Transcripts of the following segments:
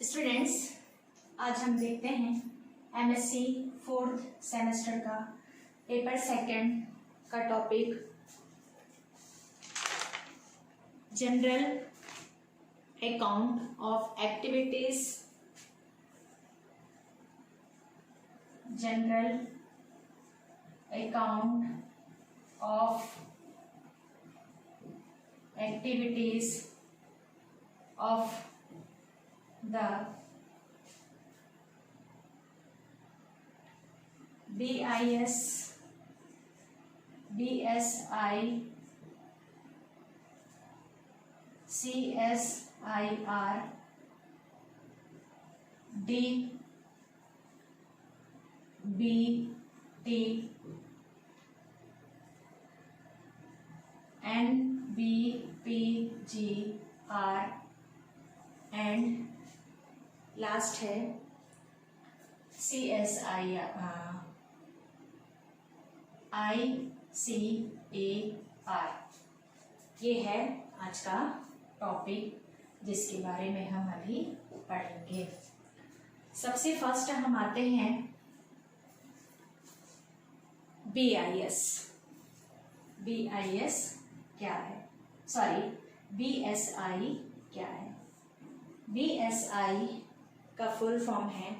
Students, आज हम देखते हैं एमएससी 4th सेमेस्टर का पेपर 2 का topic general account of activities, general account of activities of the BIS, BSI, CSIR, DBT, NBPGR and last है ICAR। ये है आज का टॉपिक जिसके बारे में हम अभी पढ़ेंगे। सबसे फर्स्ट हम आते हैं BIS। BIS क्या है, सॉरी BSI क्या है। BSI का फुल फॉर्म है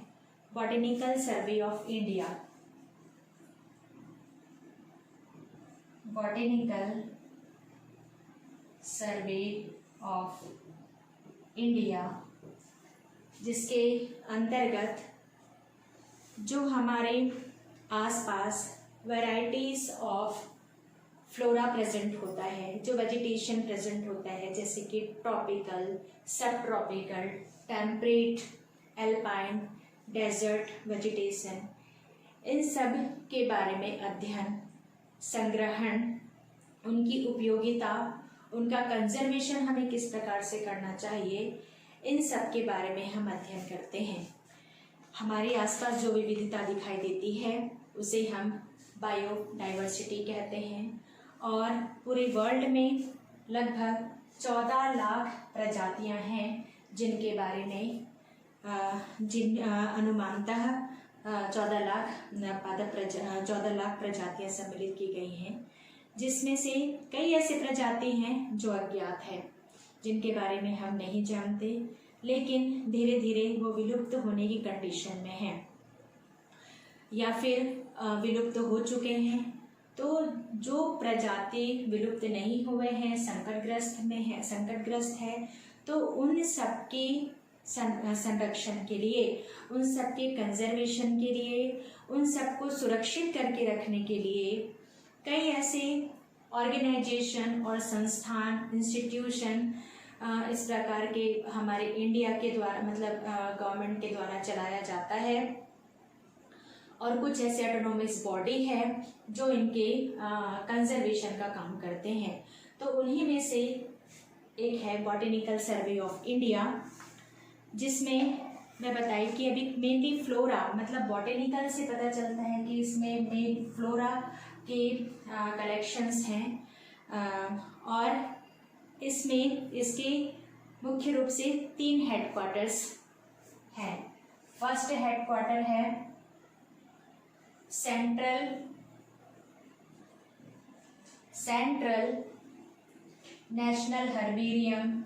botanical survey of India. Botanical survey of India, जिसके अंतर्गत जो हमारे आसपास वैरायटीज ऑफ फ्लोरा प्रेजेंट होता है, जो वेजिटेशन प्रेजेंट होता है, जैसे कि tropical, subtropical, temperate, alpine, desert vegetation, इन सब के बारे में अध्ययन, संग्रहण, उनकी उपयोगिता, उनका कंजर्वेशन हमें किस प्रकार से करना चाहिए, इन सब के बारे में हम अध्ययन करते हैं। हमारे आसपास जो विविधता दिखाई देती है उसे हम बायोडाइवर्सिटी कहते हैं, और पूरे वर्ल्ड में लगभग 14 लाख प्रजातियां हैं जिनके बारे में अनुमानतः 14 लाख प्रजातियां सम्मिलित की गई हैं, जिसमें से कई ऐसे प्रजाति हैं जो अज्ञात है, जिनके बारे में हम नहीं जानते, लेकिन धीरे धीरे वो विलुप्त होने की कंडीशन में हैं या फिर विलुप्त हो चुके हैं। तो जो प्रजाति विलुप्त नहीं हुए हैं, संकटग्रस्त है, तो उन सबके संरक्षण के लिए, उन सबके कंजर्वेशन के लिए, उन सबको सुरक्षित करके रखने के लिए कई ऐसे ऑर्गेनाइजेशन और संस्थान, इंस्टीट्यूशन इस प्रकार के हमारे इंडिया के द्वारा, मतलब गवर्नमेंट के द्वारा चलाया जाता है, और कुछ ऐसे ऑटोनोमस बॉडी है जो इनके कंजर्वेशन का काम करते हैं। तो उन्हीं में से एक है बॉटनिकल सर्वे ऑफ इंडिया, जिसमें मैं बताई कि अभी मेनली फ्लोरा, मतलब बॉटनिकल से पता चलता है कि इसमें मेन फ्लोरा के कलेक्शंस हैं, और इसमें इसके मुख्य रूप से 3 हेडक्वार्टर्स हैं। फर्स्ट हेडक्वार्टर है central national herbarium,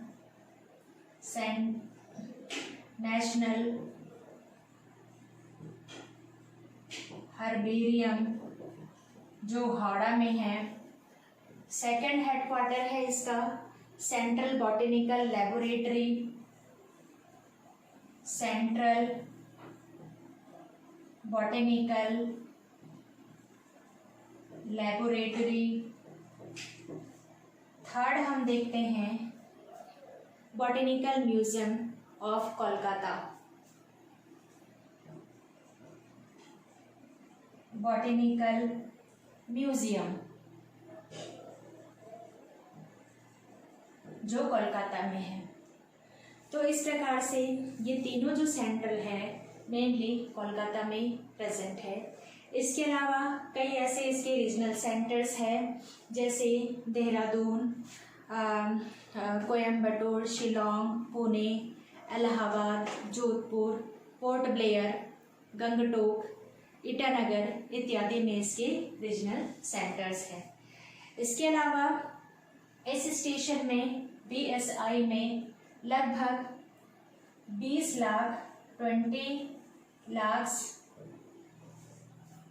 national herbarium जो हावड़ा में है। सेकंड हेडक्वार्टर है इसका central botanical laboratory, central botanical laboratory. Third हम देखते हैं botanical museum of Kolkata, botanical museum जो कोलकाता में है। तो इस प्रकार से ये तीनों जो सेंट्रल है मेनली कोलकाता में प्रेजेंट है। इसके अलावा कई ऐसे इसके रीजनल सेंटर्स हैं, जैसे देहरादून, कोयम्बटूर, शिलोंग, पुणे, इलाहाबाद, जोधपुर, पोर्ट ब्लेयर, गंगटोक, ईटानगर इत्यादि में इसके रीजनल सेंटर्स हैं। इसके अलावा इस स्टेशन में BSI में लगभग 20 लाख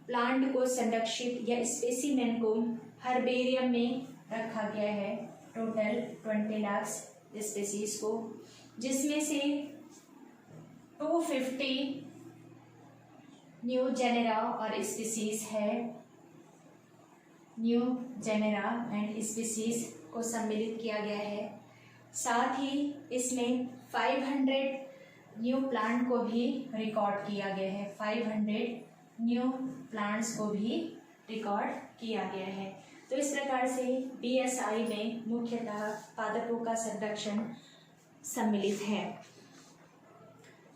प्लांट को संरक्षित या स्पेसिमेन को हर्बेरियम में रखा गया है। टोटल 20 लाख स्पीसीज को, जिसमें से 250 न्यू जेनेरा और स्पीसीज है। न्यू जेनेरा एंड स्पीसीज को सम्मिलित किया गया है। साथ ही इसमें 500 न्यू प्लांट को भी रिकॉर्ड किया गया है। 500 न्यू प्लांट्स को भी रिकॉर्ड किया गया है। तो इस प्रकार से BSI में मुख्यतः पादपों का संरक्षण सम्मिलित है।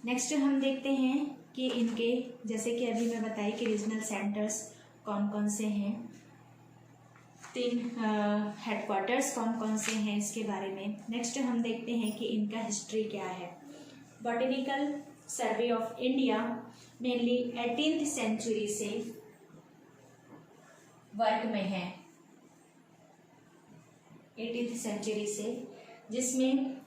नेक्स्ट हम देखते हैं कि इनके, जैसे कि अभी मैं बताई कि रीजनल सेंटर्स कौन कौन से हैं, 3 हेडक्वार्टर्स कौन कौन से हैं इसके बारे में। नेक्स्ट हम देखते हैं कि इनका हिस्ट्री क्या है। Botanical survey of India mainly 18th century से वर्क में है, 18th सेंचुरी से, जिसमें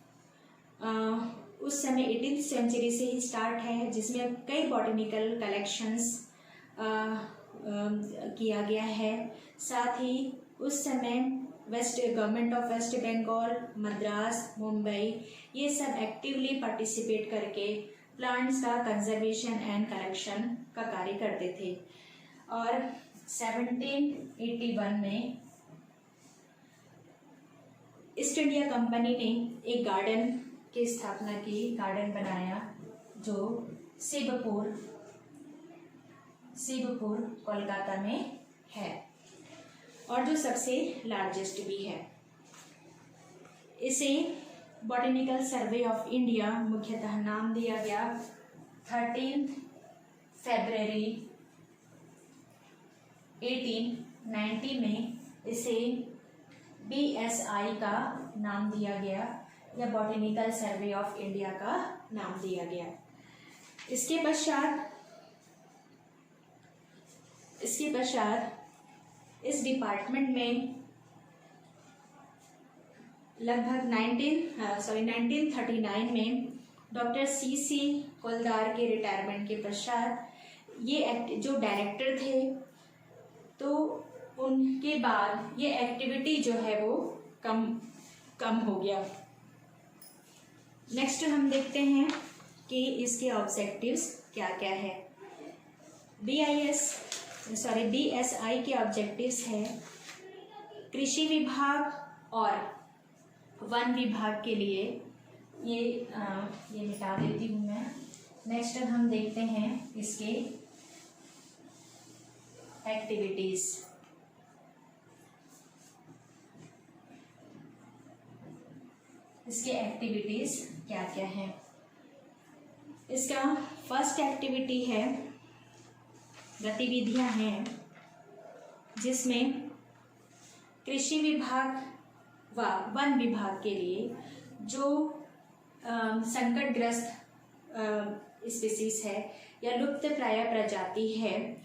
उस समय 18th सेंचुरी से ही स्टार्ट है, जिसमें कई बॉटनिकल कलेक्शंस किया गया है। साथ ही उस समय गवर्नमेंट ऑफ वेस्ट बंगाल, मद्रास, मुंबई, ये सब एक्टिवली पार्टिसिपेट करके प्लांट्स का कंजर्वेशन एंड कलेक्शन का कार्य करते थे। और 1781 में ईस्ट इंडिया कंपनी ने एक गार्डन की स्थापना की, गार्डन बनाया जो शिवपुर कोलकाता में है और जो सबसे लार्जेस्ट भी है। इसे बॉटनिकल सर्वे ऑफ इंडिया मुख्यतः नाम दिया गया 13 फरवरी 1890 में। इसे BSI का नाम दिया गया या बॉटनिकल सर्वे ऑफ इंडिया का नाम दिया गया। इसके पश्चात इस डिपार्टमेंट में लगभग 1939 में डॉक्टर CC कोलदार के रिटायरमेंट के पश्चात ये जो डायरेक्टर थे, तो उनके बाद ये एक्टिविटी जो है वो कम हो गया। नेक्स्ट हम देखते हैं कि इसके ऑब्जेक्टिव्स क्या क्या है। BSI के ऑब्जेक्टिव्स है कृषि विभाग और वन विभाग के लिए, ये मिटा देती हूँ मैं। नेक्स्ट हम देखते हैं इसके एक्टिविटीज। क्या क्या है। इसका फर्स्ट एक्टिविटी है, गतिविधियां हैं जिसमें कृषि विभाग व वन विभाग के लिए जो संकटग्रस्त स्पीसीज है या लुप्त प्राय प्रजाति है,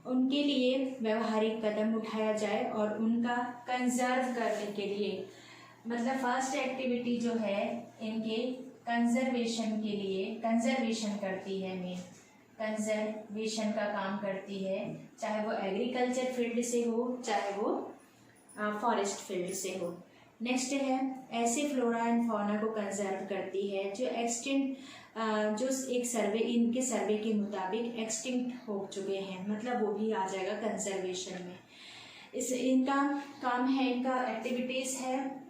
उनके लिए व्यवहारिक कदम उठाया जाए और उनका कंजर्व करने के लिए, मतलब फर्स्ट एक्टिविटी जो है इनके कंजर्वेशन के लिए, कंजर्वेशन करती है, मेन कंजर्वेशन का काम करती है, चाहे वो एग्रीकल्चर फील्ड से हो चाहे वो फॉरेस्ट फील्ड से हो। नेक्स्ट है ऐसे फ्लोरा एंड फौना को कंजर्व करती है जो एक्सटिंक्ट, जो एक सर्वे, इनके सर्वे के मुताबिक एक्सटिंक्ट हो चुके हैं, मतलब वो भी आ जाएगा कंजर्वेशन में। इनका काम है, इनका एक्टिविटीज़ है।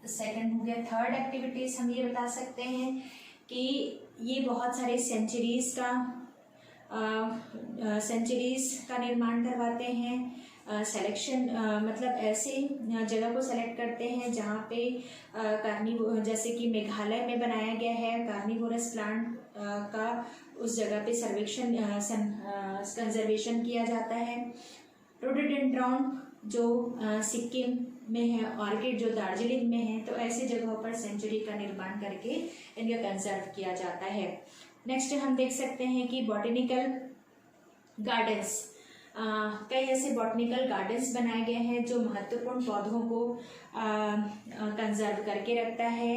सेकंड हो गया। थर्ड एक्टिविटीज़ हम ये बता सकते हैं कि ये बहुत सारे सेंचुरीज़ का निर्माण करवाते हैं। सिलेक्शन मतलब ऐसे जगह को सेलेक्ट करते हैं जहाँ पे जैसे कि मेघालय में बनाया गया है कार्निवोरस प्लांट का, उस जगह पे सर्वेक्षण कंजर्वेशन किया जाता है। रोडोडेंड्रॉन जो सिक्किम में है, ऑर्किड जो दार्जिलिंग में है, तो ऐसी जगहों पर सेंचुरी का निर्माण करके इनका कंजर्व किया जाता है। नेक्स्ट हम देख सकते हैं कि बॉटेनिकल गार्डन्स, कई ऐसे बॉटनिकल गार्डन्स बनाए गए हैं जो महत्वपूर्ण पौधों को कंजर्व करके रखता है,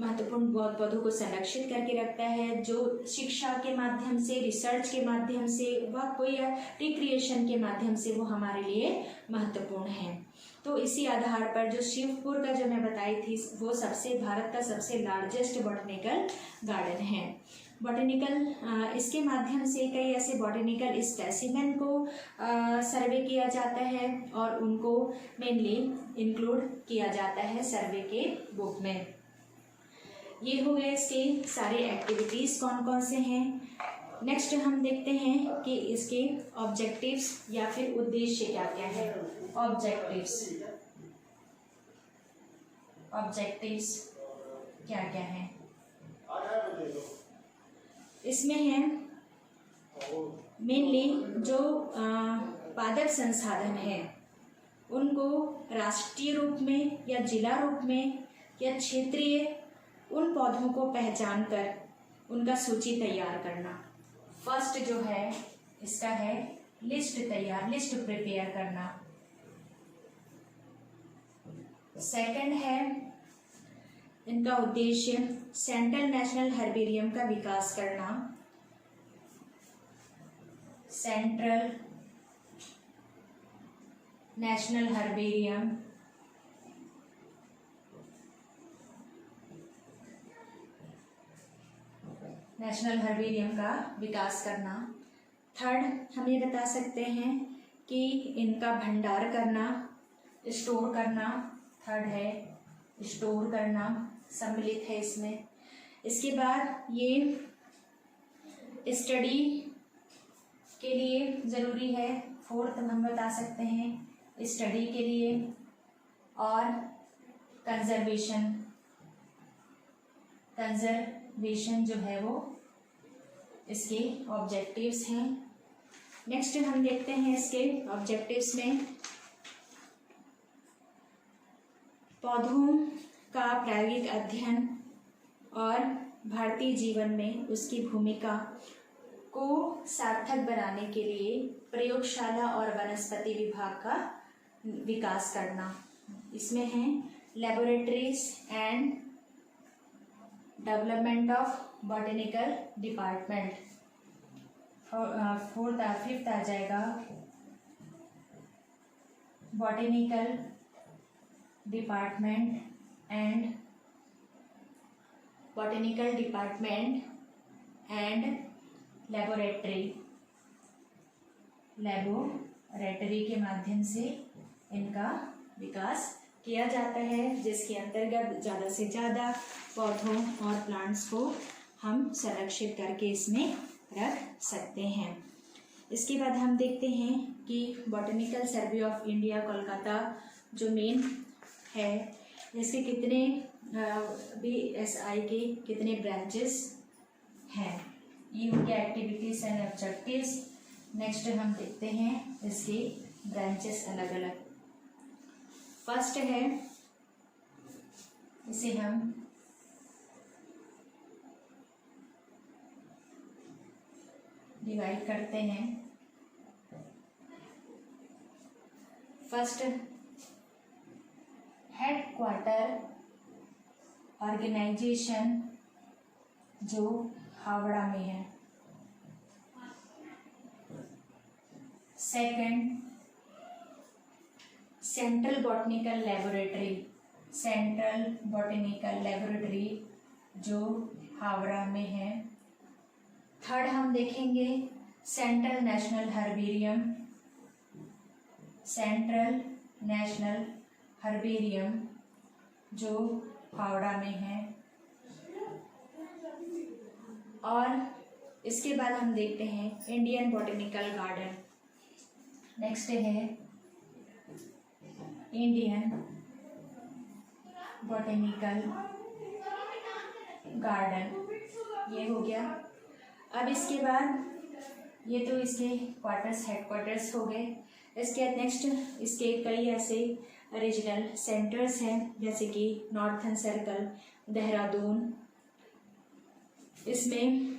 महत्वपूर्ण पौधों को संरक्षित करके रखता है, जो शिक्षा के माध्यम से, रिसर्च के माध्यम से, व कोई रिक्रिएशन के माध्यम से वो हमारे लिए महत्वपूर्ण है। तो इसी आधार पर जो शिवपुर का जो मैं बताई थी वो भारत का सबसे लार्जेस्ट बॉटनिकल गार्डन है। बॉटेनिकल इसके माध्यम से कई ऐसे बॉटेनिकल स्पेसिमेन को सर्वे किया जाता है और उनको मेनली इंक्लूड किया जाता है सर्वे के बुक में। ये हो गए इसके सारे एक्टिविटीज़ कौन कौन से हैं। नेक्स्ट हम देखते हैं कि इसके ऑब्जेक्टिव्स या फिर उद्देश्य क्या क्या है। ऑब्जेक्टिव्स क्या क्या है इसमें है मेनली जो पादप संसाधन है उनको राष्ट्रीय रूप में या जिला रूप में या क्षेत्रीय उन पौधों को पहचान कर उनका सूची तैयार करना। फर्स्ट जो है इसका है लिस्ट प्रिपेयर करना। सेकंड है इनका उद्देश्य सेंट्रल नेशनल हर्बेरियम का विकास करना। सेंट्रल नेशनल हर्बेरियम का विकास करना। थर्ड हम ये बता सकते हैं कि इनका भंडार करना, स्टोर करना। थर्ड है स्टोर करना, सम्मिलित है इसमें। इसके बाद ये स्टडी के लिए ज़रूरी है। फोर्थ हम बता सकते हैं स्टडी के लिए और कंजर्वेशन जो है वो इसके ऑब्जेक्टिव्स हैं। नेक्स्ट हम देखते हैं इसके ऑब्जेक्टिव्स में पौधों का प्रायोगिक अध्ययन और भारतीय जीवन में उसकी भूमिका को सार्थक बनाने के लिए प्रयोगशाला और वनस्पति विभाग का विकास करना। इसमें है laboratories and development of botanical department. Fifth आ जाएगा बॉटेनिकल डिपार्टमेंट एंड लेबोरेटरी के माध्यम से इनका विकास किया जाता है, जिसके अंतर्गत ज़्यादा से ज़्यादा पौधों और प्लांट्स को हम संरक्षित करके इसमें रख सकते हैं। इसके बाद हम देखते हैं कि botanical survey of India Kolkata जो मेन है इसके कितने BSI के कितने ब्रांचेस हैं। ये हो गया एक्टिविटीज़ एंड ऑब्जेक्टिव्स। नेक्स्ट हम देखते हैं इसके ब्रांचेस अलग अलग। फर्स्ट है इसे हम डिवाइड करते हैं। फर्स्ट हेडक्वार्टर ऑर्गेनाइजेशन जो हावड़ा में है। सेकंड सेंट्रल बॉटनिकल लेबोरेटरी जो हावड़ा में है। थर्ड हम देखेंगे सेंट्रल नेशनल हर्बेरियम जो हावड़ा में है। और इसके बाद हम देखते हैं इंडियन बॉटेनिकल गार्डन। नेक्स्ट है इंडियन बॉटेनिकल गार्डन, ये हो गया। अब इसके बाद ये तो इसके हेडक्वार्टर्स हो गए। इसके नेक्स्ट इसके कई ऐसे रीजनल सेंटर्स हैं, जैसे कि नॉर्थन सर्कल देहरादून। इसमें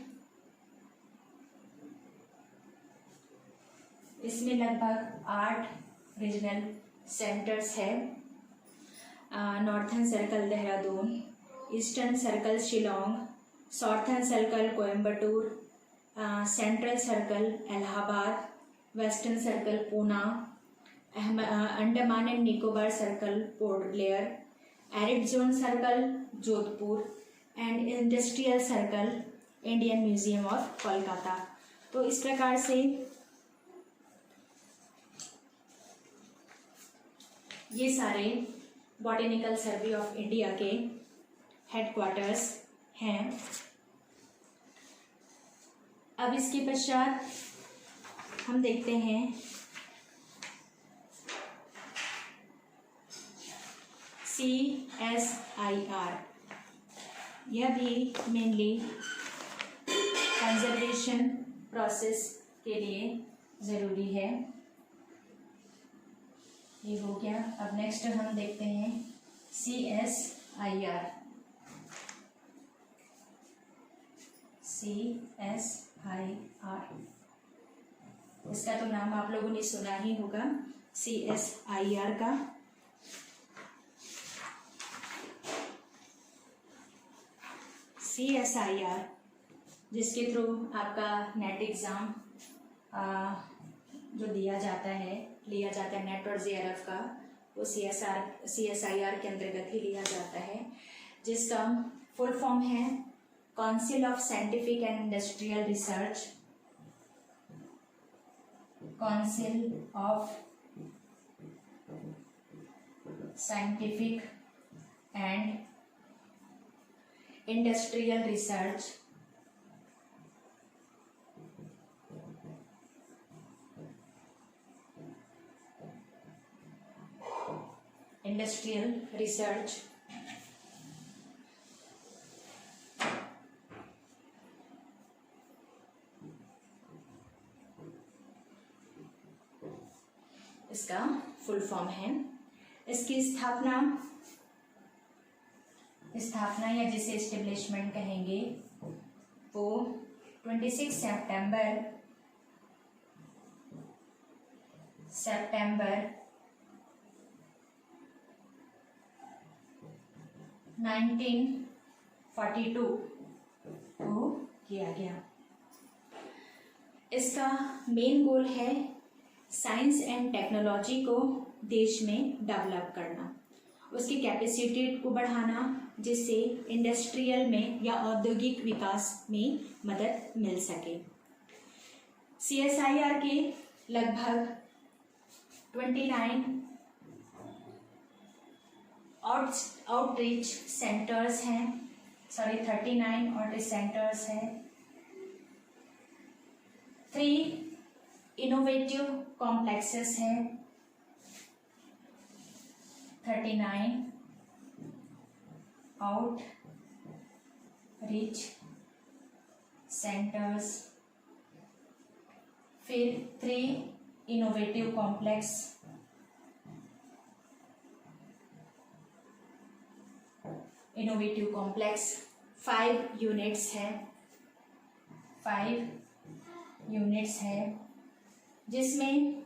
लगभग 8 रीजनल सेंटर्स है। Northern circle Dehradun, eastern circle Shillong, southern circle Coimbatore, central circle Allahabad, western circle Poona, Andaman and Nicobar circle port Blair, arid zone circle Jodhpur and industrial circle Indian museum of Kolkata. तो इस प्रकार से ये सारे बॉटेनिकल सर्वे ऑफ इंडिया के हेडक्वार्टर्स हैं। अब इसके पश्चात हम देखते हैं CSIR। यह भी मेनली कंजर्वेशन प्रोसेस के लिए ज़रूरी है। ये हो गया। अब नेक्स्ट हम देखते हैं CSIR। इसका तो नाम आप लोगों ने सुना ही होगा, CSIR का। CSIR जिसके थ्रू आपका नेट एग्ज़ाम जो लिया जाता है नेट और JRF का, वो CSIR के अंतर्गत ही लिया जाता है, जिसका फुल फॉर्म है council of scientific and industrial research. Council of scientific and industrial research. Industrial research इसका फुल फॉर्म है। इसकी स्थापना या जिसे एस्टेब्लिशमेंट कहेंगे वो 26 सितंबर 1942 को किया गया। इसका मेन गोल है साइंस एंड टेक्नोलॉजी को देश में डेवलप करना, उसकी कैपेसिटी को बढ़ाना, जिससे इंडस्ट्रियल में या औद्योगिक विकास में मदद मिल सके। CSIR के लगभग 29 आउटरीच सेंटर्स हैं, 39 आउटरीच सेंटर्स हैं। 3 इनोवेटिव कॉम्प्लेक्सेस हैं, 39 आउटरीच सेंटर्स, फिर 3 innovative complex, innovative complex 5 units हैं, 5 यूनिट्स हैं, जिसमें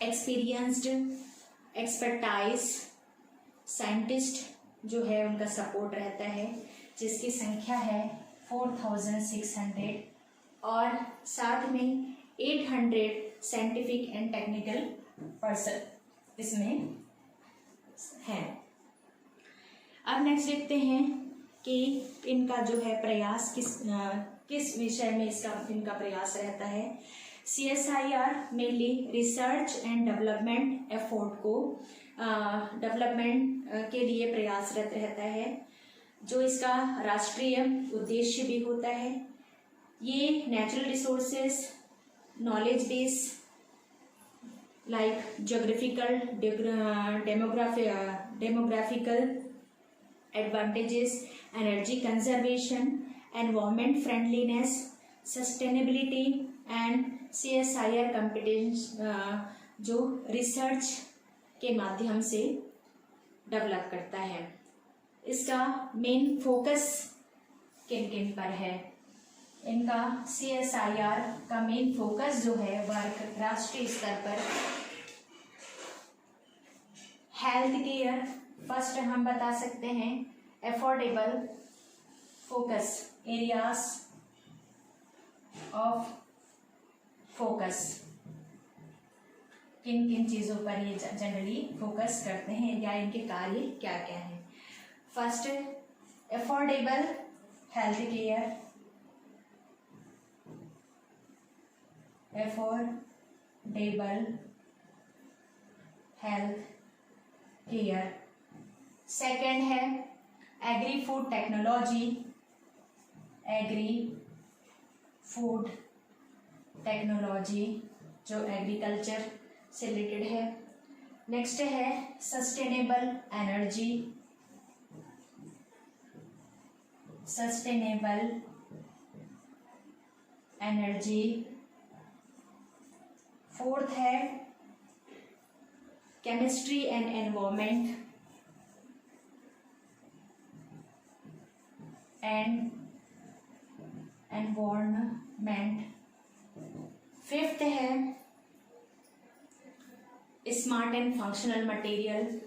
एक्सपीरियंस्ड एक्सपर्टाइज साइंटिस्ट जो है उनका सपोर्ट रहता है, जिसकी संख्या है 4600, और साथ में 800 साइंटिफिक एंड टेक्निकल पर्सन इसमें हैं। अब नेक्स्ट देखते हैं कि इनका जो है प्रयास किस विषय में इनका प्रयास रहता है। CSIR mainly research and development effort को डेवलपमेंट के लिए प्रयासरत रहता है, जो इसका राष्ट्रीय उद्देश्य भी होता है। ये natural resources, knowledge base like geographical, demographical advantages, energy conservation, environment friendliness, sustainability and CSIR competence जो रिसर्च के माध्यम से डेवलप करता है। इसका मेन फोकस किन किन पर है? इनका CSIR का मेन फोकस जो है वह राष्ट्रीय स्तर पर हेल्थ केयर, फर्स्ट हम बता सकते हैं affordable focus areas of focus, किन किन चीज़ों पर ये जनरली फोकस करते हैं या इनके कार्य क्या क्या हैं। First, affordable health care, affordable health care. Second है agri food technology, agri food technology जो एग्रीकल्चर से रिलेटेड है। नेक्स्ट है sustainable energy, sustainable energy. Fourth है chemistry and environment environment. Fifth है smart and functional material,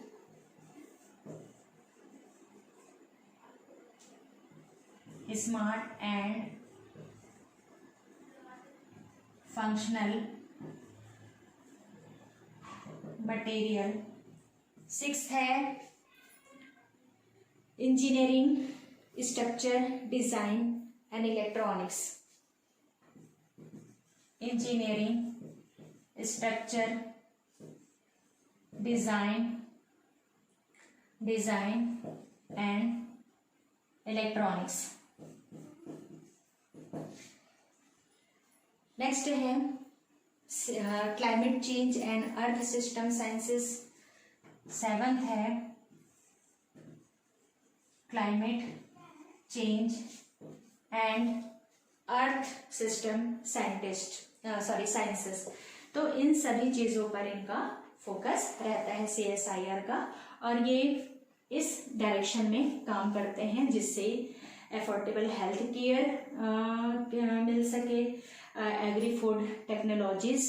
smart and functional material. Sixth है engineering, structure, design and electronics, engineering, structure, design and electronics. Next है climate change and earth system sciences. Seventh है climate change and earth system sciences. तो इन सभी चीजों पर इनका focus रहता है CSIR का, और ये इस डायरेक्शन में काम करते हैं जिससे अफोर्डेबल हेल्थ केयर मिल सके, एग्री फूड टेक्नोलॉजीज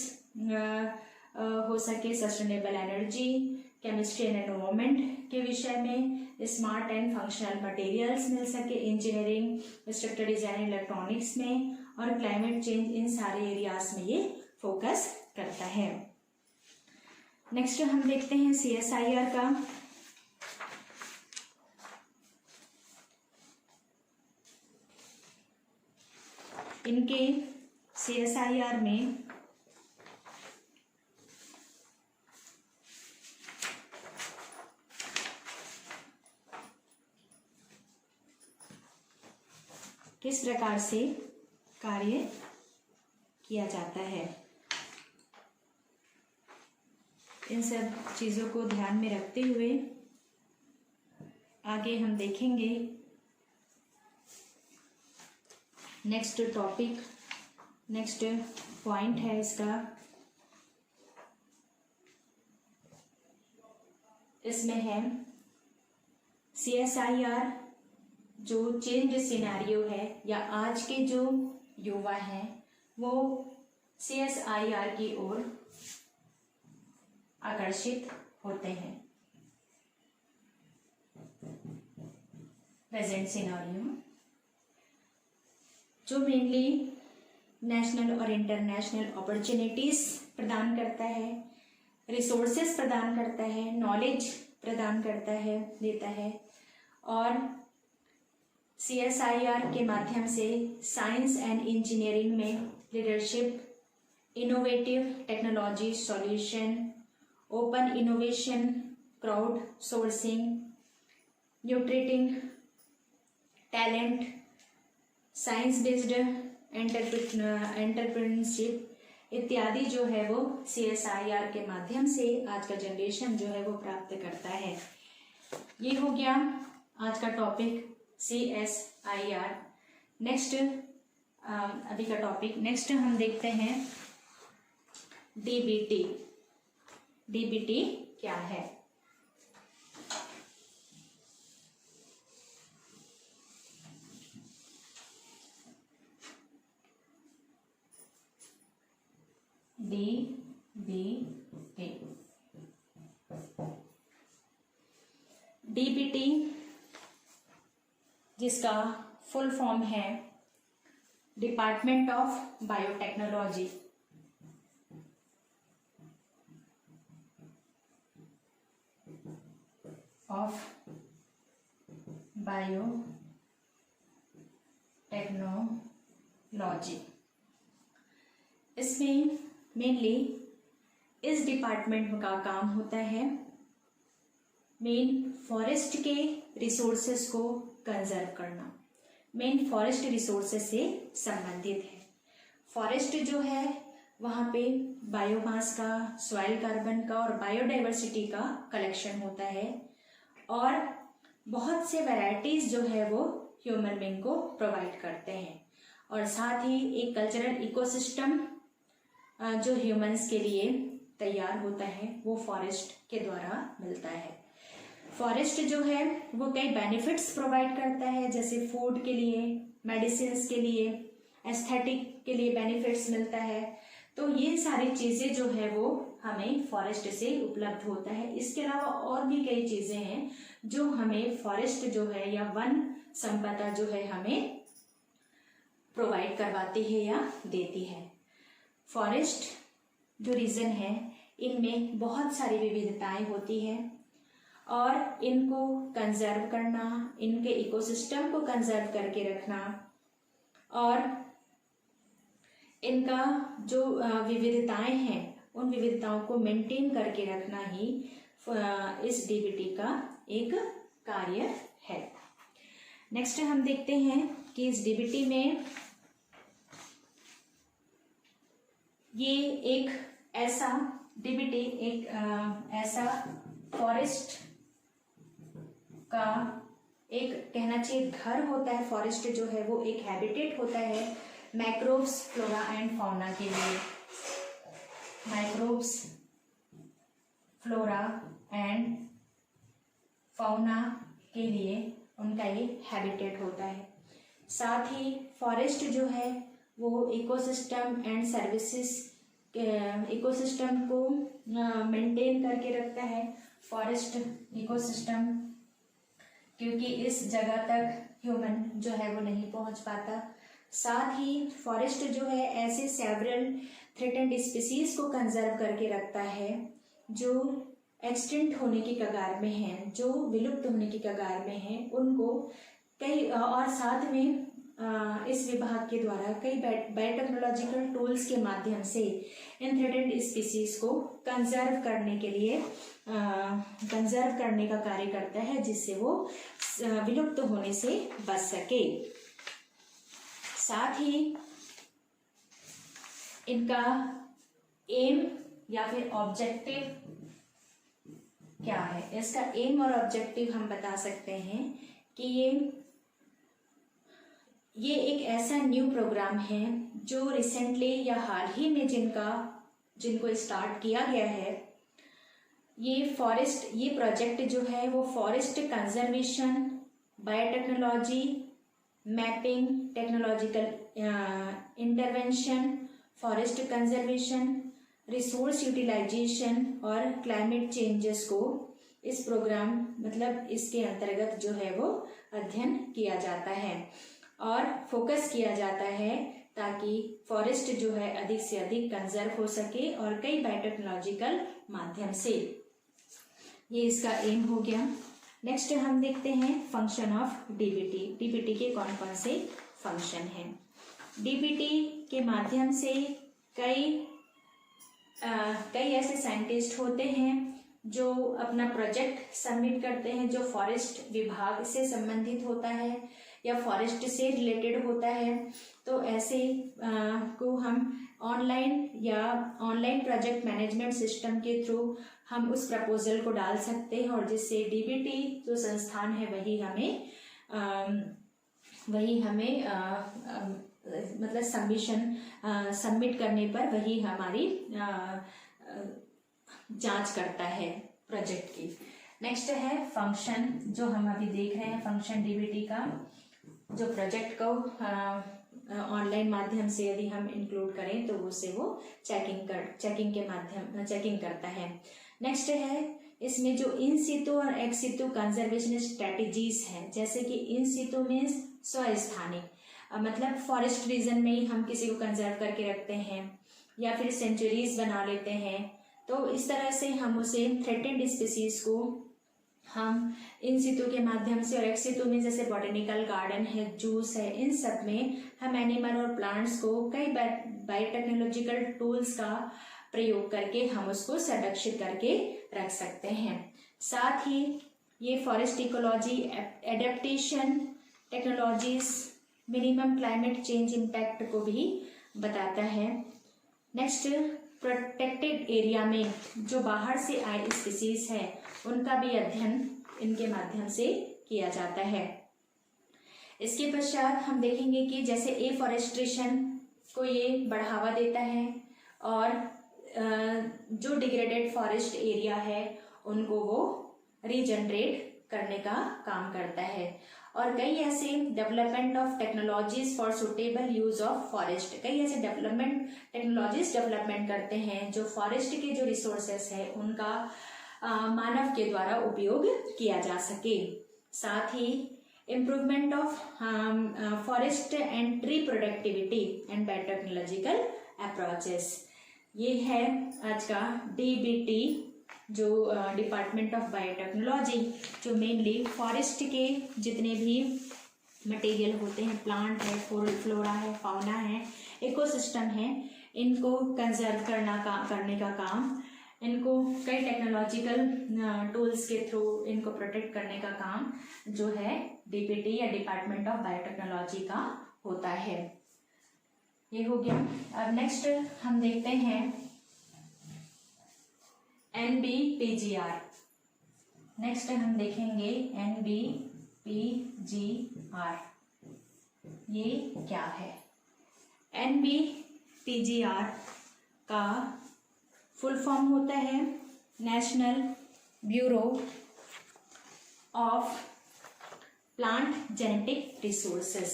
हो सके, sustainable energy, chemistry and environment के विषय में, स्मार्ट एंड फंक्शनल मटेरियल्स मिल सके, इंजीनियरिंग, स्ट्रक्चर, डिजाइन, इलेक्ट्रॉनिक्स में, और क्लाइमेट चेंज, इन सारे एरियाज में ये फोकस करता है। नेक्स्ट हम देखते हैं CSIR का। इनके CSIR में किस प्रकार से कार्य किया जाता है, इन सब चीज़ों को ध्यान में रखते हुए आगे हम देखेंगे। नेक्स्ट टॉपिक, नेक्स्ट पॉइंट है इसका, इसमें है CSIR जो चेंज सिनेरियो है, या आज के जो युवा हैं वो CSIR की ओर आकर्षित होते हैं। प्रेजेंट सिनेरियो जो मेनली नेशनल और इंटरनेशनल अपॉर्चुनिटीज प्रदान करता है, रिसोर्सेज प्रदान करता है, नॉलेज प्रदान करता है, देता है, और CSIR के माध्यम से साइंस एंड इंजीनियरिंग में leadership, innovative technology solution, open innovation, crowdsourcing, nurturing talent, science based entrepreneurship इत्यादि जो है वो CSIR के माध्यम से आज का जनरेशन जो है वो प्राप्त करता है। ये हो गया आज का टॉपिक CSIR। नेक्स्ट अभी का टॉपिक, नेक्स्ट हम देखते हैं DBT। DBT क्या है? जिसका फुल फॉर्म है डिपार्टमेंट ऑफ बायोटेक्नोलॉजी। बायोटेक्नोलॉजी। इसमें मेनली इस डिपार्टमेंट का काम होता है मेन फॉरेस्ट के रिसोर्सेस को कंजर्व करना, मेन फॉरेस्ट रिसोर्सेस से संबंधित है। फॉरेस्ट जो है वहाँ पे बायोमास का, सॉइल कार्बन का और बायोडाइवर्सिटी का कलेक्शन होता है और बहुत से वैरायटीज जो है वो ह्यूमन बीइंग को प्रोवाइड करते हैं और साथ ही एक कल्चरल इकोसिस्टम जो ह्यूमंस के लिए तैयार होता है वो फॉरेस्ट के द्वारा मिलता है। फॉरेस्ट जो है वो कई बेनिफिट्स प्रोवाइड करता है, जैसे फूड के लिए, मेडिसिन्स के लिए, एस्थेटिक के लिए बेनिफिट्स मिलता है। तो ये सारी चीज़ें जो है वो हमें फॉरेस्ट से उपलब्ध होता है। इसके अलावा और भी कई चीज़ें हैं जो हमें फॉरेस्ट जो है या वन संपदा जो है हमें प्रोवाइड करवाती है या देती है। फॉरेस्ट जो रीजन है इनमें बहुत सारी विविधताएं होती हैं और इनको कंजर्व करना, इनके इकोसिस्टम को कंजर्व करके रखना और इनका जो विविधताएं हैं उन विविधताओं को मेंटेन करके रखना ही इस डीबीटी का एक कार्य है। नेक्स्ट हम देखते हैं कि इस डीबीटी में ये एक ऐसा डीबीटी एक ऐसा फॉरेस्ट का एक कहना चाहिए घर होता है। फॉरेस्ट जो है वो एक हैबिटेट होता है माइक्रोब्स, फ्लोरा एंड फाउना के लिए। माइक्रोब्स, फ्लोरा एंड फाउना के लिए उनका ये हैबिटेट होता है। साथ ही फॉरेस्ट जो है वो इकोसिस्टम एंड सर्विसेज, इकोसिस्टम को मेंटेन करके रखता है। फॉरेस्ट इकोसिस्टम, क्योंकि इस जगह तक ह्यूमन जो है वो नहीं पहुंच पाता। साथ ही फॉरेस्ट जो है ऐसे सेवरल थ्रेटेंड स्पीसीज को कंजर्व करके रखता है जो एक्सटिंक्ट होने की कगार में हैं, जो विलुप्त होने की कगार में हैं, उनको कई और साथ में इस विभाग के द्वारा कई बायोटेक्नोलॉजिकल टूल्स के माध्यम से इन थ्रेटेंड स्पीसीज को कंजर्व करने के लिए कंजर्व करने का कार्य करता है, जिससे वो विलुप्त होने से बच सके। साथ ही इनका एम या फिर ऑब्जेक्टिव क्या है, इसका एम और ऑब्जेक्टिव हम बता सकते हैं कि ये एक ऐसा न्यू प्रोग्राम है जो रिसेंटली या हाल ही में जिनको स्टार्ट किया गया है। ये प्रोजेक्ट जो है वो forest conservation, biotechnology, mapping, technological intervention, forest conservation, resource utilisation और क्लाइमेट चेंजेस को इस प्रोग्राम मतलब इसके अंतर्गत जो है वो अध्ययन किया जाता है और फोकस किया जाता है ताकि फॉरेस्ट जो है अधिक से अधिक कंजर्व हो सके और कई बायोटेक्नोलॉजिकल माध्यम से। ये इसका एम हो गया। नेक्स्ट हम देखते हैं फंक्शन ऑफ डीबीटी। डीबीटी के कौन कौन से फंक्शन हैं। डीबीटी के माध्यम से कई ऐसे साइंटिस्ट होते हैं जो अपना प्रोजेक्ट सबमिट करते हैं जो फॉरेस्ट विभाग से संबंधित होता है या फॉरेस्ट से रिलेटेड होता है। तो ऐसे को हम ऑनलाइन प्रोजेक्ट मैनेजमेंट सिस्टम के थ्रू हम उस प्रपोजल को डाल सकते हैं और जिससे डीबीटी जो संस्थान है वही हमें मतलब सबमिट करने पर वही हमारी जांच करता है प्रोजेक्ट की। नेक्स्ट है फंक्शन, जो हम अभी देख रहे हैं फंक्शन डीबीटी का, जो प्रोजेक्ट को ऑनलाइन माध्यम से यदि हम इंक्लूड करें तो उससे वो चेकिंग करता है। नेक्स्ट है इसमें जो इन सितु और एक्स सितु कंजर्वेशन स्ट्रेटेजीज हैं, जैसे कि इन सितु मीन्स स्वस्थानिक, मतलब फॉरेस्ट रीजन में ही हम किसी को कंजर्व करके रखते हैं या फिर सेंचुरीज बना लेते हैं। तो इस तरह से हम उसे थ्रेटेंड स्पीसीज को हम इन सितु के माध्यम से, और एक्स सितु में जैसे बॉटेनिकल गार्डन है, जूस है, इन सब में हम एनिमल और प्लांट्स को कई बायोटेक्नोलॉजिकल टूल्स का प्रयोग करके हम उसको संरक्षित करके रख सकते हैं। साथ ही ये forest ecology adaptation technologies minimum climate change impact को भी बताता है। नेक्स्ट, प्रोटेक्टेड एरिया में जो बाहर से आए स्पीसीज है उनका भी अध्ययन इनके माध्यम से किया जाता है। इसके पश्चात हम देखेंगे कि जैसे एफॉरेस्ट्रेशन को ये बढ़ावा देता है और जो डिग्रेडेड फॉरेस्ट एरिया है उनको वो रीजनरेट करने का काम करता है। और कई ऐसे development of technologies for suitable use of forest, कई ऐसे टेक्नोलॉजीज डेवलपमेंट करते हैं जो फॉरेस्ट के जो रिसोर्सेस है उनका मानव के द्वारा उपयोग किया जा सके। साथ ही improvement of forest and tree productivity and biotechnological approaches, ये है आज का DBT, जो डिपार्टमेंट ऑफ बायोटेक्नोलॉजी, जो मेनली फॉरेस्ट के जितने भी मटेरियल होते हैं, प्लांट है, फ्लोरा है, फाउना है, इकोसिस्टम है, इनको कंजर्व करने का काम, इनको कई टेक्नोलॉजिकल टूल्स के थ्रू इनको प्रोटेक्ट करने का काम जो है DBT या डिपार्टमेंट ऑफ बायोटेक्नोलॉजी का होता है। ये हो गया। अब नेक्स्ट हम देखते हैं NBPGR। नेक्स्ट हम देखेंगे NBPGR, ये क्या है? NBPGR का फुल फॉर्म होता है national bureau of plant genetic resources.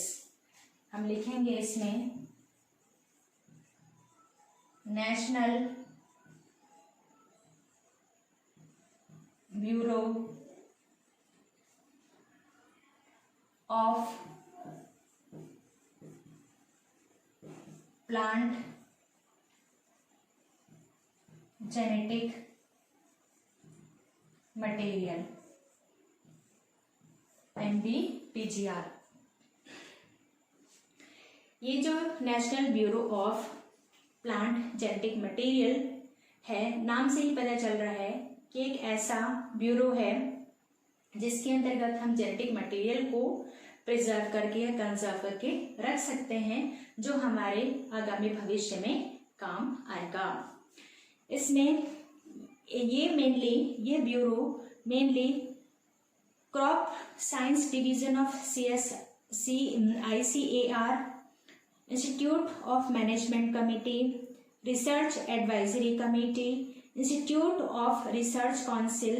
हम लिखेंगे इसमें national bureau of plant genetic material, NBPGR। ये जो national bureau of plant genetic material है, नाम से ही पता चल रहा है कि एक ऐसा ब्यूरो है जिसके अंतर्गत हम जेनेटिक मटेरियल को प्रिजर्व करके या कंजर्व करके रख सकते हैं, जो हमारे आगामी भविष्य में काम आएगा। इसमें ये bureau mainly crop science division of ICAR, institute of management committee, research advisory committee, institute of research council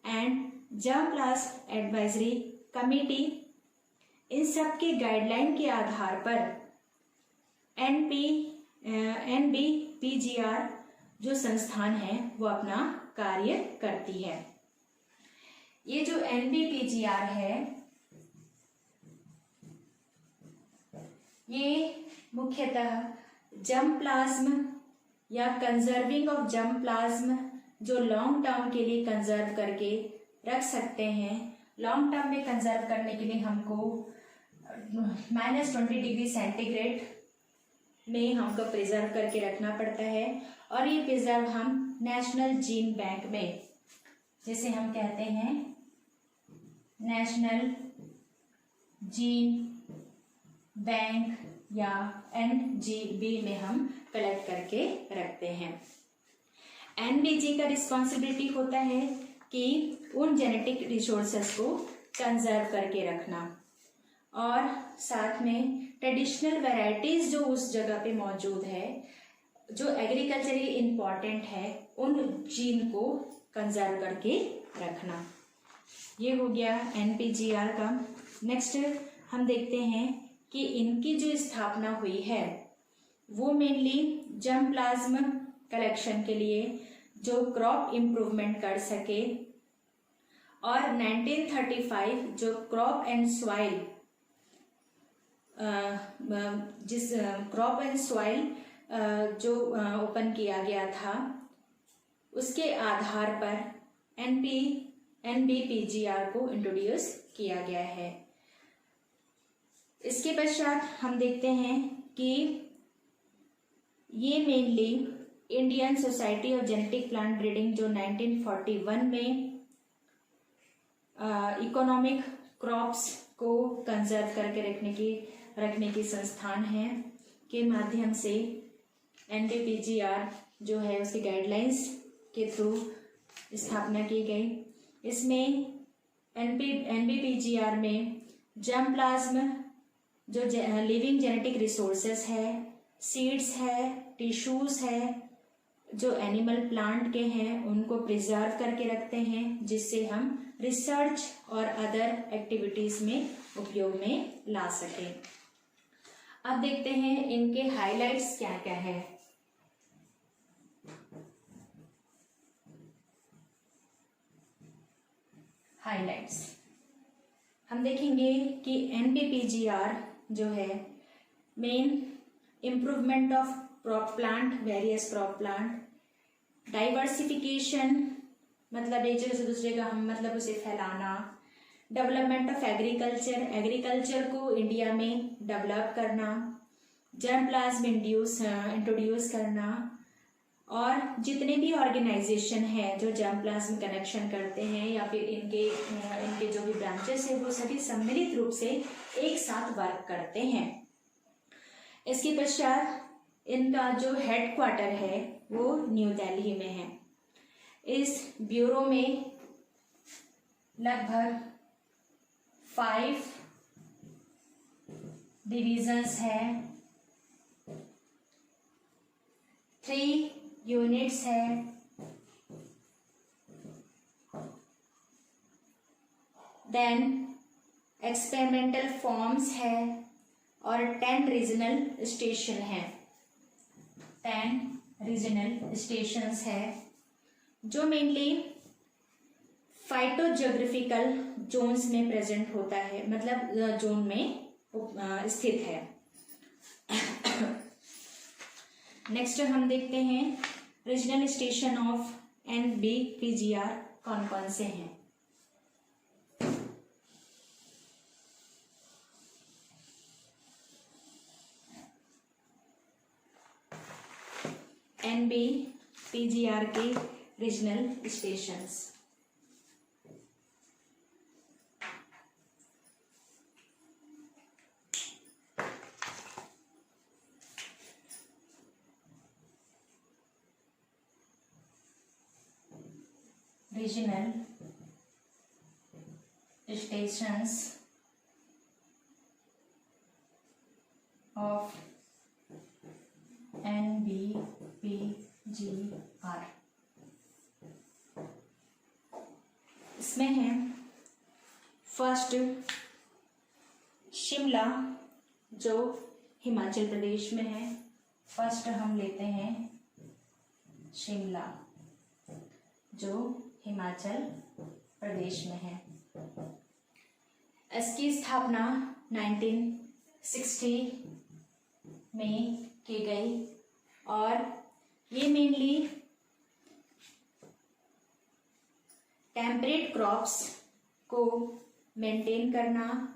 and germplasm advisory committee, इन सब के गाइडलाइन के आधार पर NBPGR जो संस्थान है वो अपना कार्य करती है। ये जो NBPGR है ये मुख्यतः जर्मप्लाज्म या कंजर्विंग ऑफ जर्मप्लाज्म जो लॉन्ग टर्म के लिए कंजर्व करके रख सकते हैं। लॉन्ग टर्म में कंजर्व करने के लिए हमको -20 डिग्री सेंटीग्रेड में हमको प्रिजर्व करके रखना पड़ता है, और ये प्रिजर्व हम नेशनल जीन बैंक में, जिसे हम कहते हैं नेशनल जीन बैंक या NGB में हम कलेक्ट करके रखते हैं। NBG का रिस्पॉन्सिबिलिटी होता है कि उन जेनेटिक रिसोर्सेस को कंजर्व करके रखना, और साथ में ट्रेडिशनल वैरायटीज जो उस जगह पे मौजूद है, जो एग्रीकल्चरली इम्पॉर्टेंट है, उन जीन को कंजर्व करके रखना। ये हो गया NBPGR का। नेक्स्ट हम देखते हैं कि इनकी जो स्थापना हुई है वो मेनली जर्मप्लाज्म कलेक्शन के लिए, जो क्रॉप इम्प्रूवमेंट कर सके और 1935 जो क्रॉप एंड सॉइल जो ओपन किया गया था, उसके आधार पर NBPGR को इंट्रोड्यूस किया गया है। इसके पश्चात हम देखते हैं कि ये mainly Indian society of genetic plant breeding जो 1941 में इकोनॉमिक क्रॉप्स को कंजर्व करके रखने की संस्थान है के माध्यम से NBPGR जो है उसकी गाइडलाइंस के थ्रू स्थापना की गई। इसमें NBPGR में जर्म प्लाज्म जो लिविंग जेनेटिक रिसोर्सेस है, सीड्स है, टिश्यूज है जो एनिमल प्लांट के हैं, उनको प्रिजर्व करके रखते हैं, जिससे हम रिसर्च और अदर एक्टिविटीज में उपयोग में ला सकें। अब देखते हैं इनके हाइलाइट्स क्या क्या है। हाइलाइट्स हम देखेंगे कि NBPGR जो है main improvement of crop plant, various crop plant, diversification मतलब एक जगह से दूसरे का हम मतलब उसे फैलाना, डेवलपमेंट ऑफ एग्रीकल्चर को इंडिया में डेवलप करना, जर्म प्लाज्म इंट्रोड्यूस करना, और जितने भी ऑर्गेनाइजेशन है जो जर्म प्लाज्म कनेक्शन करते हैं या फिर इनके जो भी ब्रांचेस है वो सभी सम्मिलित रूप से एक साथ वर्क करते हैं। इसके पश्चात इनका जो हेडक्वार्टर है वो न्यू दिल्ली में है। इस ब्यूरो में लगभग 5 डिविजन्स है, 3 यूनिट्स है, देन एक्सपेरिमेंटल फॉर्म्स है और 10 रीजनल स्टेशन है। 10 रीजनल स्टेशंस है जो मेनली फाइटोजियोग्राफिकल जोन्स में प्रेजेंट होता है, मतलब जोन में स्थित है। नेक्स्ट हम देखते हैं रीजनल स्टेशन ऑफ NBPGR कौन कौन से हैं। NBPGR के regional stations regional stations of NBPGR। इसमें है फर्स्ट शिमला जो हिमाचल प्रदेश में है। फर्स्ट हम लेते हैं शिमला जो हिमाचल प्रदेश में है। इसकी स्थापना 1960 में की गई और ये मेनली टेम्परेट क्रॉप्स को मेंटेन करना,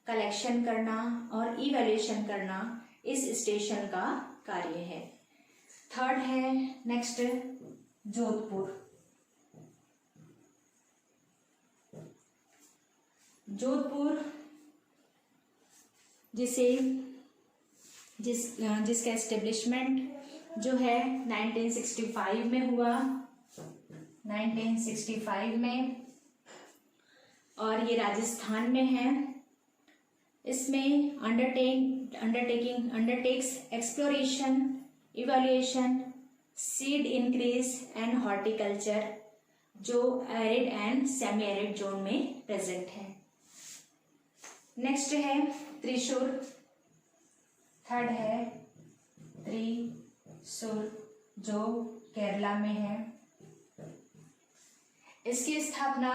कलेक्शन करना और इवैल्यूएशन करना इस स्टेशन का कार्य है। थर्ड है नेक्स्ट जोधपुर। जोधपुर जिसका एस्टेब्लिशमेंट जो है 1965 में हुआ, 1965 में, और ये राजस्थान में है। इसमें undertakes exploration, evaluation, seed increase and horticulture जो arid and semi arid zone में प्रेजेंट है। नेक्स्ट है त्रिशूर। थर्ड है त्रिशूर जो केरला में है। इसकी स्थापना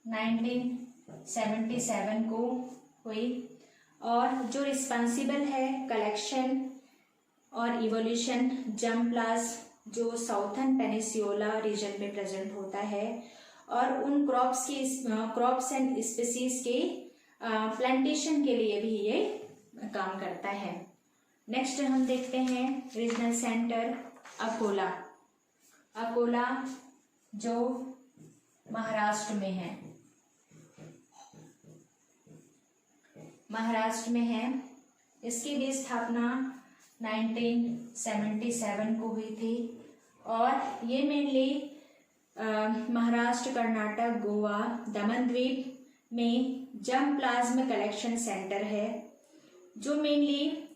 1977 को हुई। और जो रिस्पॉन्सिबल है कलेक्शन और इवोल्यूशन जर्मप्लाज्म जो साउथर्न पेनिनसुला रीजन में प्रेजेंट होता है, और उन क्रॉप्स एंड स्पीसीज के प्लांटेशन के लिए भी ये काम करता है। नेक्स्ट हम देखते हैं रीजनल सेंटर अकोला। अकोला जो महाराष्ट्र में है, महाराष्ट्र में है। इसकी भी स्थापना 1977 को हुई थी, और ये मेनली महाराष्ट्र, कर्नाटक, गोवा, दमन द्वीप में जर्मप्लाज्म कलेक्शन सेंटर है, जो मेनली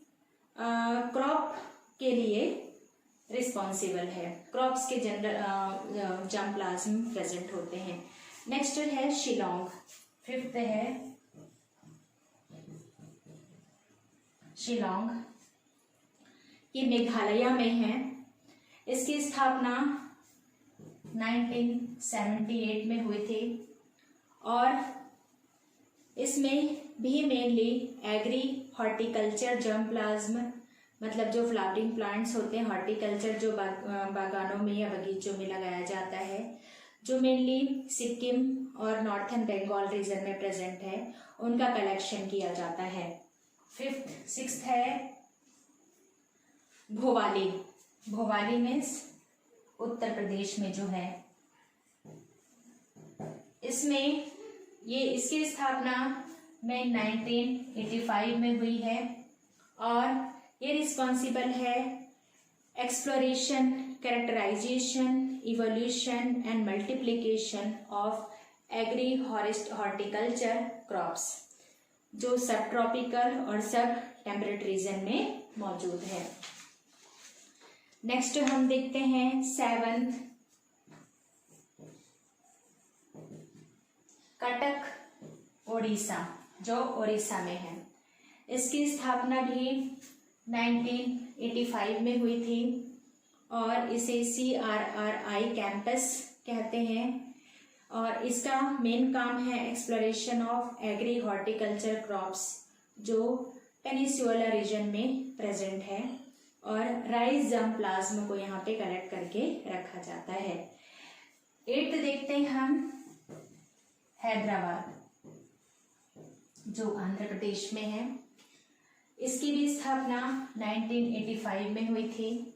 क्रॉप के लिए रिस्पॉन्सिबल है। क्रॉप्स के जनरल जर्मप्लाज्म प्रेजेंट होते हैं। नेक्स्ट है शिलोंग, फिफ्थ है शिलोंग, ये मेघालय में है। इसकी स्थापना 1978 में हुई थी, और इसमें भी मेनली एग्री हॉर्टिकल्चर जर्मप्लाज्म, मतलब जो फ्लावरिंग प्लांट्स होते हैं, हॉर्टिकल्चर जो बागानों में या बगीचों में लगाया जाता है, जो मेनली सिक्किम और नॉर्थन बंगाल रीजन में प्रेजेंट है, उनका कलेक्शन किया जाता है। सिक्स्थ है भोवाली। भोवाली मीन्स उत्तर प्रदेश में जो है, इसमें इसकी स्थापना में 1985 में हुई है, और ये रिस्पॉन्सिबल है exploration, characterisation, evolution and multiplication of agri horticulture crops, जो सब ट्रॉपिकल और सब टेम्परेट रीजन में मौजूद है। नेक्स्ट हम देखते हैं 7 कटक ओडिशा, जो ओडिशा में है। इसकी स्थापना भी 1985 में हुई थी, और इसे CRRI कैंपस कहते हैं, और इसका मेन काम है exploration of agri horticulture crops, जो पेनिनसुला रीजन में प्रेजेंट है, और राइस जर्मप्लाज्म को यहाँ पे कलेक्ट करके रखा जाता है। 8th देखते हैं हम हैदराबाद, जो आंध्र प्रदेश में है। इसकी भी स्थापना 1985 में हुई थी,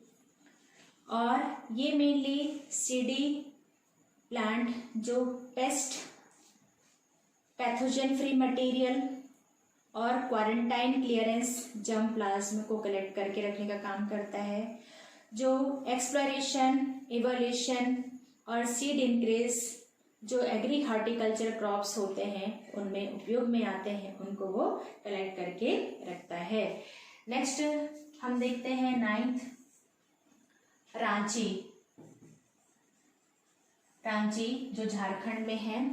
और ये मेनली सीडी प्लांट जो पेस्ट, पैथोजन फ्री मटेरियल और क्वारंटाइन क्लियरेंस जर्मप्लाज्म को कलेक्ट करके रखने का काम करता है, जो एक्सप्लोरेशन, इवोल्यूशन और सीड इंक्रीज जो एग्री हॉर्टिकल्चर क्रॉप्स होते हैं उनमें उपयोग में आते हैं, उनको वो कलेक्ट करके रखता है। नेक्स्ट हम देखते हैं 9th रांची। रांची जो झारखंड में है,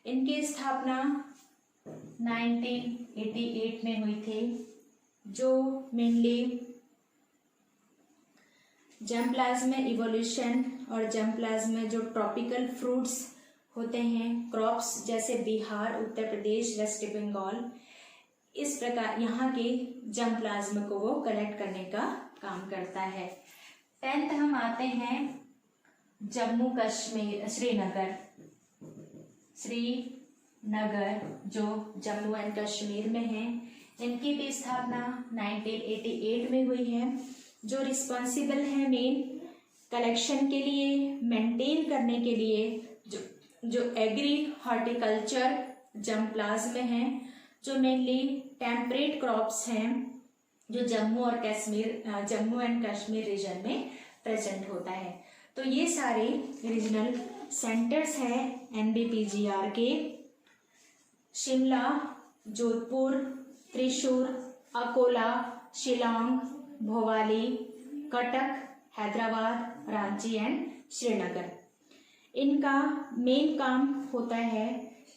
इनकी स्थापना 1988 में हुई थी, जो मेनली जर्मप्लाज्म इवोल्यूशन और जर्मप्लाज्म जो ट्रॉपिकल फ्रूट्स होते हैं, क्रॉप्स जैसे बिहार, उत्तर प्रदेश, वेस्ट बंगाल, इस प्रकार यहाँ के जर्मप्लाज्म को वो कलेक्ट करने का काम करता है। 10th हम आते हैं जम्मू कश्मीर, श्रीनगर जो जम्मू एंड कश्मीर में है। इनकी भी स्थापना 1988 में हुई है, जो रिस्पॉन्सिबल है मेन कलेक्शन के लिए, मेंटेन करने के लिए जो एग्री हॉर्टिकल्चर जर्मप्लाज्म हैं, जो मेनली टेम्परेट क्रॉप्स हैं, जो जम्मू एंड कश्मीर रीजन में प्रेजेंट होता है। तो ये सारे रीजनल सेंटर्स हैं NBPGR के। शिमला, जोधपुर, त्रिशूर, अकोला, शिलोंग, भोवाली, कटक, हैदराबाद, रांची एंड श्रीनगर। इनका मेन काम होता है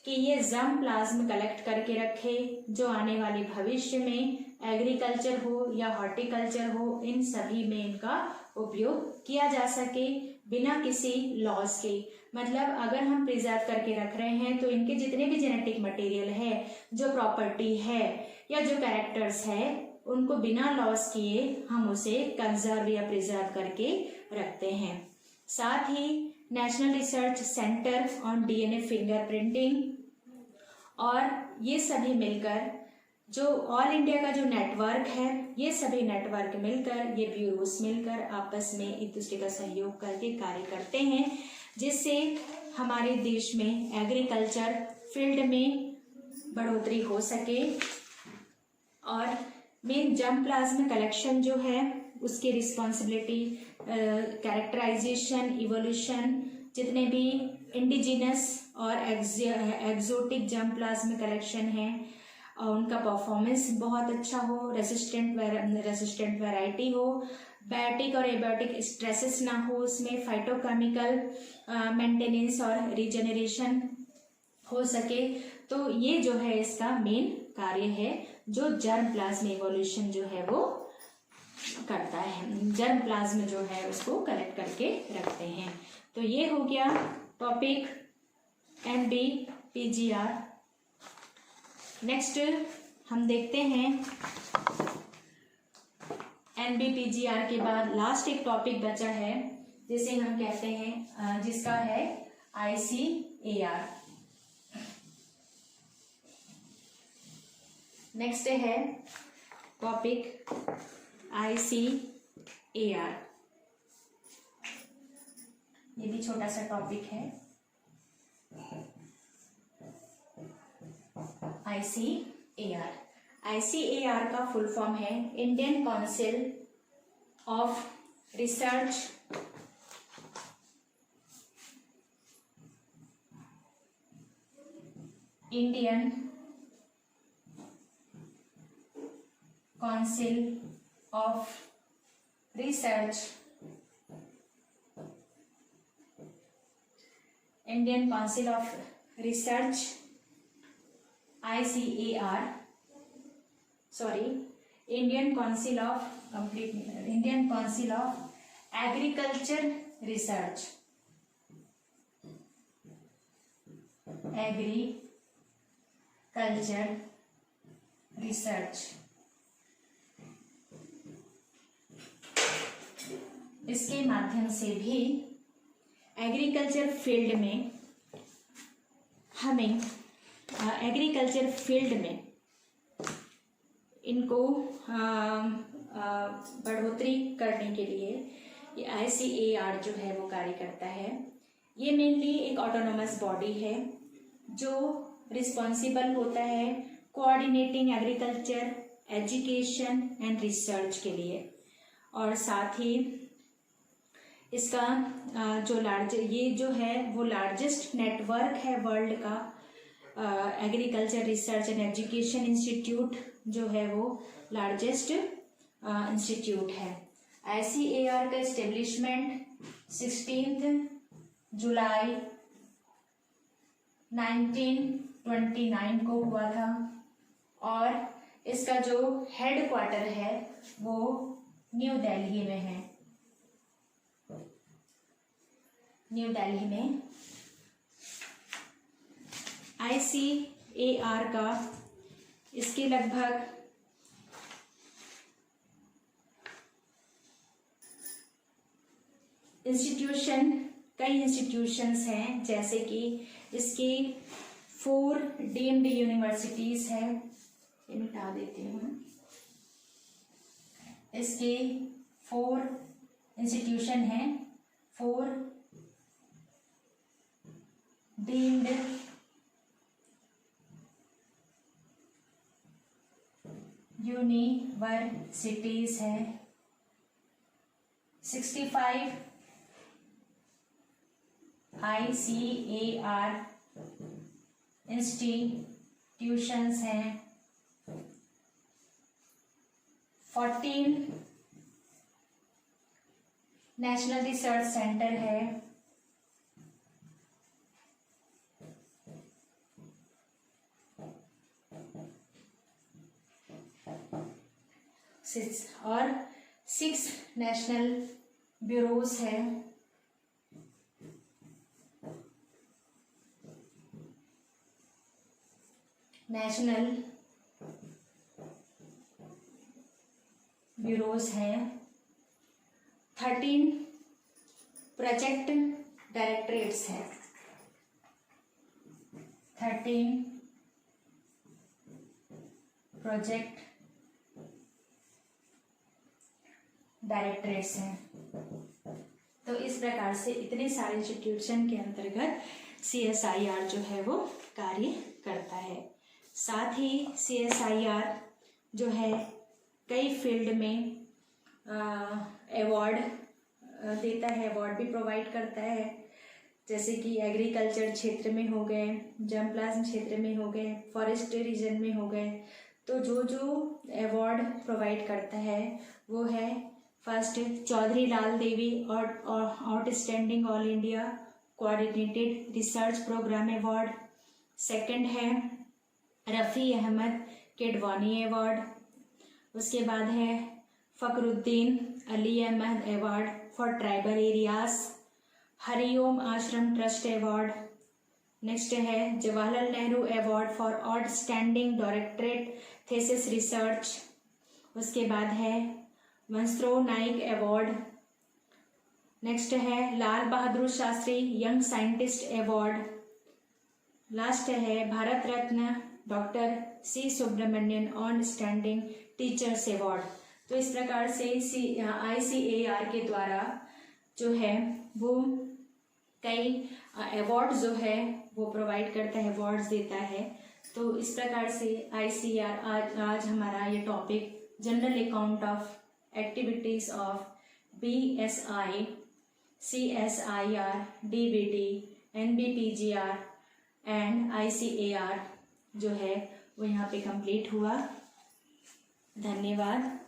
कि ये जर्मप्लाज्म कलेक्ट करके रखे, जो आने वाले भविष्य में एग्रीकल्चर हो या हॉर्टिकल्चर हो, इन सभी में इनका उपयोग किया जा सके, बिना किसी लॉस के। मतलब अगर हम प्रिजर्व करके रख रहे हैं तो इनके जितने भी जेनेटिक मटेरियल है, जो प्रॉपर्टी है या जो कैरेक्टर्स है, उनको बिना लॉस किए हम उसे कंजर्व या प्रिजर्व करके रखते हैं। साथ ही national research centre on DNA fingerprinting और ये सभी मिलकर जो ऑल इंडिया का जो नेटवर्क है, ये सभी नेटवर्क मिलकर, ये ब्यूरोस मिलकर आपस में एक दूसरे का सहयोग करके कार्य करते हैं, जिससे हमारे देश में एग्रीकल्चर फील्ड में बढ़ोतरी हो सके। और मेन जर्म प्लाज्म कलेक्शन जो है उसकी रिस्पॉन्सिबिलिटी, कैरेक्टराइजेशन, इवोल्यूशन, जितने भी इंडिजिनस और एक्जोटिक जर्म प्लाज्म कलेक्शन है और उनका परफॉर्मेंस बहुत अच्छा हो, रेसिस्टेंट वैरायटी हो, बायोटिक और एबायोटिक स्ट्रेसेस ना हो, उसमें फाइटोकेमिकल मेंटेनेंस और रीजेनरेशन हो सके। तो ये जो है इसका मेन कार्य है जो जर्म प्लाज्म इवोल्यूशन जो है वो करता है। जर्म प्लाज्म जो है उसको कलेक्ट करके रखते हैं। तो ये हो गया टॉपिक NBPGR। नेक्स्ट हम देखते हैं NBPGR के बाद लास्ट एक टॉपिक बचा है जिसे हम कहते हैं, जिसका है ICAR। नेक्स्ट है टॉपिक ICAR। ये भी छोटा सा टॉपिक है। ICAR, ICAR का फुल फॉर्म है Indian council of research Indian council of research, Indian council of research ICAR, sorry Indian council of Indian council of agriculture research, agriculture research. इसके माध्यम से भी एग्रीकल्चर फील्ड में हमें agriculture field में इनको बढ़ोतरी करने के लिए ये ICAR जो है वो कार्य करता है। ये मेनली एक ऑटोनोमस बॉडी है जो रिस्पॉन्सिबल होता है coordinating agriculture education and research के लिए। और साथ ही इसका ये जो है वो लार्जेस्ट नेटवर्क है वर्ल्ड का। Agriculture research and education institute जो है वो लार्जेस्ट इंस्टीट्यूट है। ICAR का इस्टेब्लिशमेंट 16 जुलाई 1929 को हुआ था और इसका जो हेड क्वार्टर है वो न्यू दिल्ली में है। न्यू दिल्ली में ICAR का इसके लगभग कई इंस्टीट्यूशंस हैं, जैसे कि इसकी 4 डीम्ड यूनिवर्सिटीज है। ये मिटा देती हूँ। इसके 4 इंस्टीट्यूशन हैं, 4 डीम्ड यूनिवर्सिटीज है। 65 ICAR इंस्टीट्यूशंस हैं। 14 नेशनल रिसर्च सेंटर है। 6 नेशनल ब्यूरोज है। नेशनल ब्यूरोज हैं, 13 प्रोजेक्ट डायरेक्टरेट्स हैं, 13 प्रोजेक्ट डायरेक्टरेट्स हैं। तो इस प्रकार से इतने सारे इंस्टीट्यूशन के अंतर्गत CSIR जो है वो कार्य करता है। साथ ही CSIR जो है कई फील्ड में अवार्ड देता है, अवार्ड भी प्रोवाइड करता है, जैसे कि एग्रीकल्चर क्षेत्र में हो गए, जर्मप्लाज्म क्षेत्र में हो गए, फॉरेस्ट रीजन में हो गए। तो जो जो अवार्ड प्रोवाइड करता है वो है, फर्स्ट चौधरी लाल देवी और outstanding all India coordinated research programme award. Second है रफ़ी अहमद किडवानी अवार्ड। उसके बाद है Fakhruddin Ali Ahmed award for tribal areas, Hariom Ashram trust award. Next है Jawaharlal Nehru award for outstanding doctorate thesis research. उसके बाद है वंसरो नाइक अवार्ड। नेक्स्ट है Lal Bahadur Shastri young scientist award. Last है Bharat Ratna doctor C Subramanian outstanding teachers award. तो इस प्रकार से ICAR के द्वारा जो है वो कई अवार्ड जो है वो प्रोवाइड करता है, अवार्ड्स देता है। तो इस प्रकार से ICAR आज हमारा ये topic general account of activities of BSI, CSIR, DBT, NBPGR and ICAR जो है वो यहाँ पे कंप्लीट हुआ। धन्यवाद।